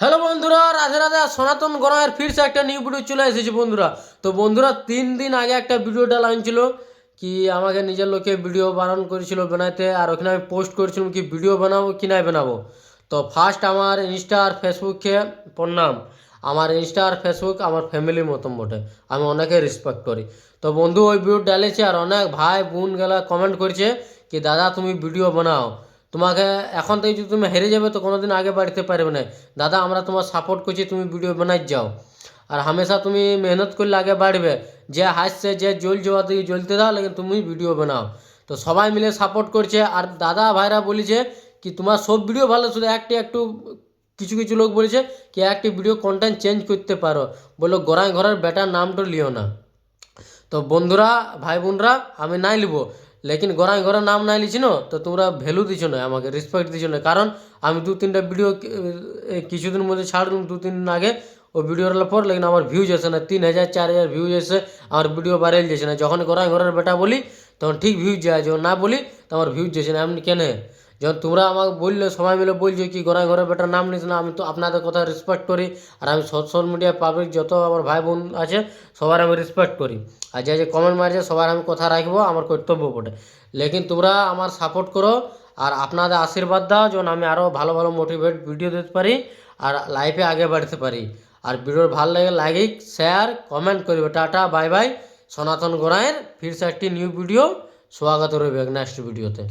Hello বন্ধুরা, রাধে রাধে। সনাতন গণের ফিরছে একটা নিউ ভিডিও চলে এসেছে বন্ধুরা। তো বন্ধুরা 3 দিন আগে একটা ভিডিওটা লাইনছিল কি আমাকে নিজের লোকে ভিডিও বানান করেছিল বানাইতে, আর ওখানে আমি পোস্ট করেছিলাম কি ভিডিও বানাবো কি নাই বানাবো। তো ফার্স্ট আমার ইনস্টা আর ফেসবুককে প্রণাম। আমার ইনস্টা আর ফেসবুক আমার ফ্যামিলির মতন বটে, আমি অনেকে রেসপেক্ট করি। তো বন্ধু ওই ভিডিও ডালেছে আর অনেক ভাই বোন গেলা কমেন্ট করেছে কি দাদা তুমি ভিডিও বানাও, তোমাকে এখন থেকে যদি তুমি হেরে যাবে তো কোনোদিন আগে বাড়তে পারবে না। দাদা আমরা তোমার সাপোর্ট করছি, তুমি ভিডিও বানাই যাও আর হামেশা তুমি মেহনত করলে আগে বাড়বে। যে হাসছে যে জ্বল যাওয়া দিকে জ্বলতে দাও, লেকিন তুমি ভিডিও বানাও। তো সবাই মিলে সাপোর্ট করছে আর দাদা ভাইরা বলেছে কি তোমার সব ভিডিও ভালো, শুধু একটু কিছু কিছু লোক বলেছে কি একটি ভিডিও কন্টেন্ট চেঞ্জ করতে পারো, বললো গোড়ায় ঘরের বেটার নামটা লিও না। তো বন্ধুরা ভাই বোনরা আমি নাই লিব, লেকিন গোড়ায় ঘরের নাম নাই লিছি না তো তোমরা ভ্যালু দিছো না, আমাকে রেসপেক্ট দিছো না। কারণ আমি 2-3টা ভিডিও কিছুদিন মধ্যে ছাড়লাম, 2-3 দিন আগে ওই ভিডিওর পর, লেকিন আমার ভিউজ আসে না। 3000-4000 ভিউজ এসে আমার ভিডিও ভাইরাল যাচ্ছে না। যখন গোড়ায় ঘরের বেটা বলি তখন ঠিক ভিউজ যায়, যখন না বলি তো আমার ভিউজ যাচ্ছে না। এমনি কেন? যখন তোমরা আমাকে বললে সবাই মিলে বলছো কি গোড়ায় ঘরের বেটার নাম নিস না, আমি তো আপনাদের কথা রেসপেক্ট করি। আর আমি সোশ্যাল মিডিয়া পাবলিক যত আমার ভাই বোন আছে সবার আমি রেসপেক্ট করি। আর যে যে কমেন্ট মারছে সবার আমি কথা রাখবো, আমার কর্তব্য বটে। লেকিন তোমরা আমার সাপোর্ট করো আর আপনাদের আশীর্বাদ দাও যেন আমি আরও ভালো ভালো মোটিভেট ভিডিও দিতে পারি আর লাইফে আগে বাড়তে পারি। আর ভিডিও ভালো লাগে লাইক শেয়ার কমেন্ট করবে। Tata bye bye. সনাতন গোড়ায়ের ফিরছে একটি নিউ ভিডিও, স্বাগত রইবে নেক্সট ভিডিওতে।